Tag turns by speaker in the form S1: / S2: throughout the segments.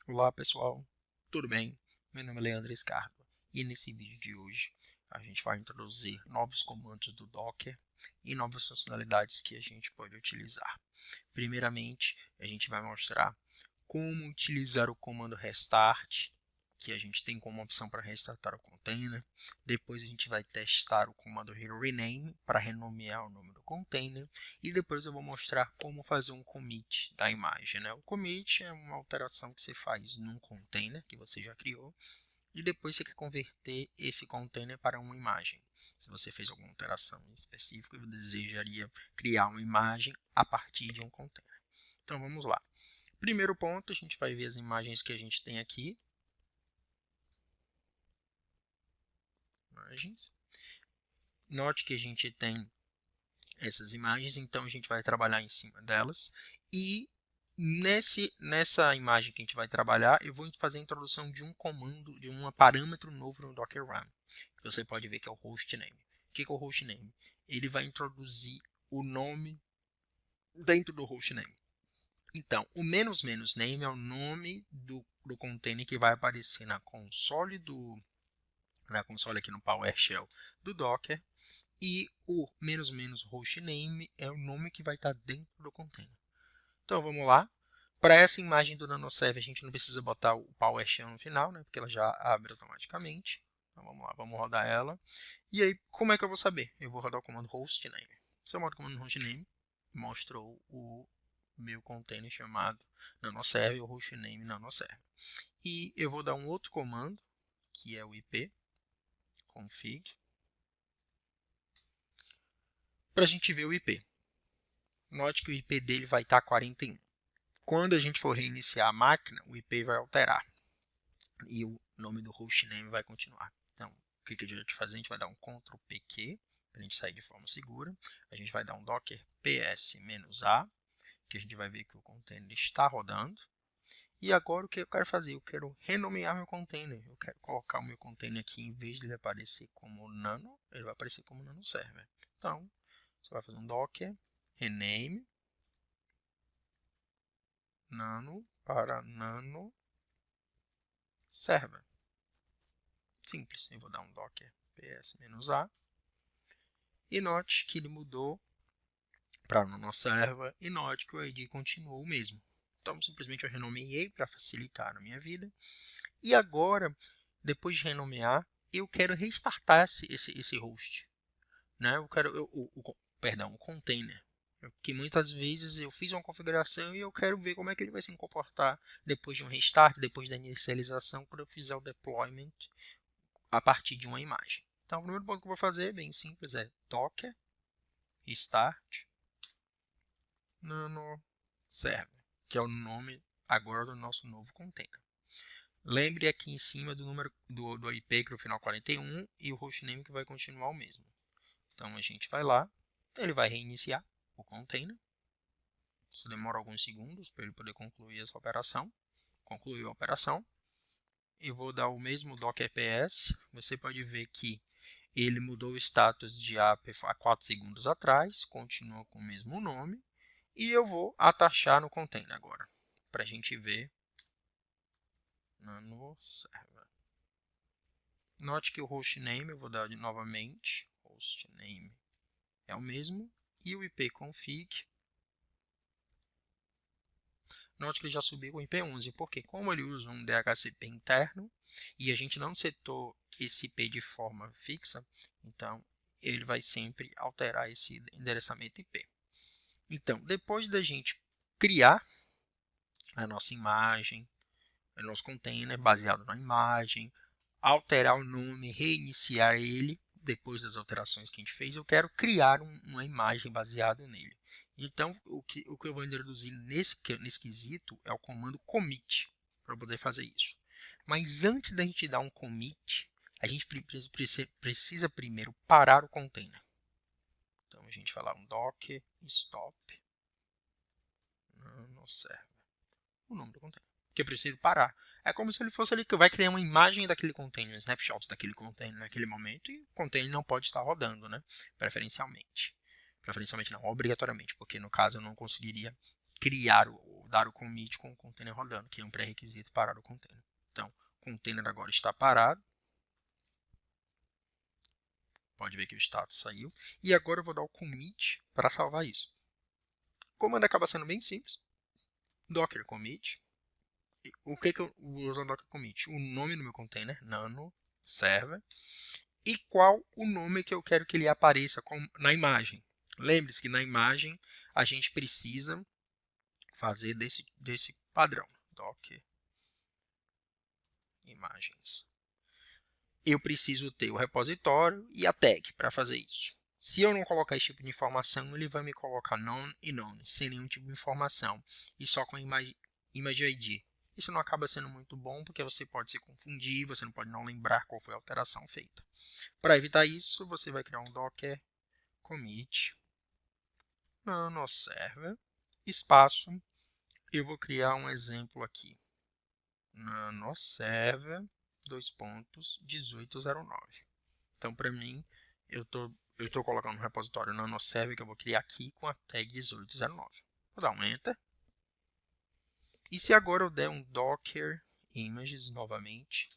S1: Olá pessoal, tudo bem? Meu nome é Leandro Scarpa e nesse vídeo de hoje a gente vai introduzir novos comandos do Docker e novas funcionalidades que a gente pode utilizar. Primeiramente, a gente vai mostrar como utilizar o comando restart, que a gente tem como opção para restartar o container. Depois a gente vai testar o comando rename para renomear o nome do container. E depois eu vou mostrar como fazer um commit da imagem, né? O commit é uma alteração que você faz num container que você já criou. E depois você quer converter esse container para uma imagem. Se você fez alguma alteração específica e desejaria criar uma imagem a partir de um container. Então vamos lá. Primeiro ponto, a gente vai ver as imagens que a gente tem aqui. Note que a gente tem essas imagens, então a gente vai trabalhar em cima delas. E nessa imagem que a gente vai trabalhar, eu vou fazer a introdução de um comando, de um parâmetro novo no Docker Run, que você pode ver que é o hostname. O que é o hostname? Ele vai introduzir o nome dentro do hostname. Então, o menos name é o nome do container que vai aparecer na console aqui no PowerShell do Docker, e o menos hostname é o nome que vai estar dentro do container. Então vamos lá. Para essa imagem do NanoServer a gente não precisa botar o PowerShell no final, né, porque ela já abre automaticamente. Então vamos lá, vamos rodar ela. E aí, como é que eu vou saber? Eu vou rodar o comando hostname. Se eu rodo o comando hostname, mostrou o meu container chamado NanoServer, o hostname NanoServer. E eu vou dar um outro comando, que é o ip config, para a gente ver o IP. Note que o IP dele vai estar 41. Quando a gente for reiniciar a máquina, o IP vai alterar e o nome do hostname vai continuar. Então, o que a gente vai fazer? A gente vai dar um Ctrl PQ para a gente sair de forma segura. A gente vai dar um docker ps-a, que a gente vai ver que o container está rodando. E agora o que eu quero fazer? Eu quero renomear meu container. Eu quero colocar o meu container aqui, em vez de ele aparecer como nano, ele vai aparecer como nanoserver. Então, você vai fazer um docker rename nano para nano server. Simples. Eu vou dar um docker ps-a e note que ele mudou para nano server e note que o ID continuou o mesmo. Então, simplesmente eu renomeei para facilitar a minha vida. E agora, depois de renomear, eu quero restartar esse host. Né? Eu quero o container. Porque muitas vezes eu fiz uma configuração e eu quero ver como é que ele vai se comportar depois de um restart, depois da inicialização, quando eu fizer o deployment a partir de uma imagem. Então, o primeiro ponto que eu vou fazer, bem simples, é docker start nano server, que é o nome agora do nosso novo container. Lembre aqui em cima do número do IP, que é o final 41, e o hostname que vai continuar o mesmo. Então, a gente vai lá, ele vai reiniciar o container. Isso demora alguns segundos para ele poder concluir essa operação. Concluiu a operação. Eu vou dar o mesmo docker ps. Você pode ver que ele mudou o status de app há 4 segundos atrás, continua com o mesmo nome. E eu vou atachar no container agora, para a gente ver no server. Note que o hostname, eu vou dar novamente, hostname é o mesmo, e o ipconfig, note que ele já subiu o IP11, porque como ele usa um DHCP interno, e a gente não setou esse IP de forma fixa, então ele vai sempre alterar esse endereçamento IP. Então, depois da gente criar a nossa imagem, o nosso container baseado na imagem, alterar o nome, reiniciar ele, depois das alterações que a gente fez, eu quero criar uma imagem baseada nele. Então, o que eu vou introduzir nesse quesito é o comando commit, para poder fazer isso. Mas antes da gente dar um commit, a gente precisa primeiro parar o container. Então, a gente vai lá um docker stop nanoserver, o nome do container, que eu preciso parar. É como se ele fosse ali que vai criar uma imagem daquele container, um snapshot daquele container naquele momento, e o container não pode estar rodando, né? Preferencialmente. Preferencialmente não, obrigatoriamente, porque no caso eu não conseguiria criar dar o commit com o container rodando, que é um pré-requisito parar o container. Então, o container agora está parado. Pode ver que o status saiu. E agora eu vou dar o commit para salvar isso. O comando acaba sendo bem simples. Docker commit. O que eu vou usar no Docker commit? O nome do meu container, nano server, e qual o nome que eu quero que ele apareça na imagem. Lembre-se que na imagem a gente precisa fazer desse padrão. Docker imagens. Eu preciso ter o repositório e a tag para fazer isso. Se eu não colocar esse tipo de informação, ele vai me colocar none e none, sem nenhum tipo de informação, e só com image ID. Isso não acaba sendo muito bom, porque você pode se confundir, você não pode não lembrar qual foi a alteração feita. Para evitar isso, você vai criar um docker commit nano server, espaço, eu vou criar um exemplo aqui, nano server, 2.1809. Então, para mim, eu estou colocando um repositório nanoserver que eu vou criar aqui com a tag 1809. Vou dar um Enter. E se agora eu der um Docker Images novamente,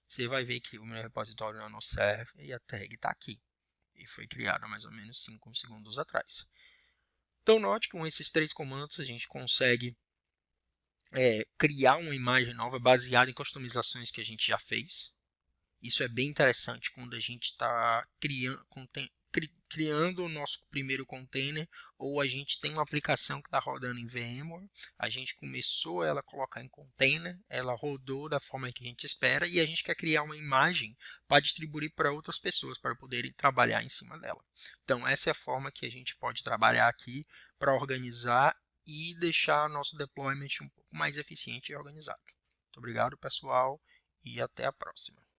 S1: você vai ver que o meu repositório nanoserver e a tag está aqui. E foi criado há mais ou menos 5 segundos atrás. Então, note que com esses 3 comandos a gente consegue criar uma imagem nova baseada em customizações que a gente já fez. Isso é bem interessante quando a gente está criando o nosso primeiro container, ou a gente tem uma aplicação que está rodando em VMware, a gente começou ela a colocar em container, ela rodou da forma que a gente espera, e a gente quer criar uma imagem para distribuir para outras pessoas, para poderem trabalhar em cima dela. Então, essa é a forma que a gente pode trabalhar aqui para organizar e deixar nosso deployment um pouco mais eficiente e organizado. Muito obrigado, pessoal, e até a próxima.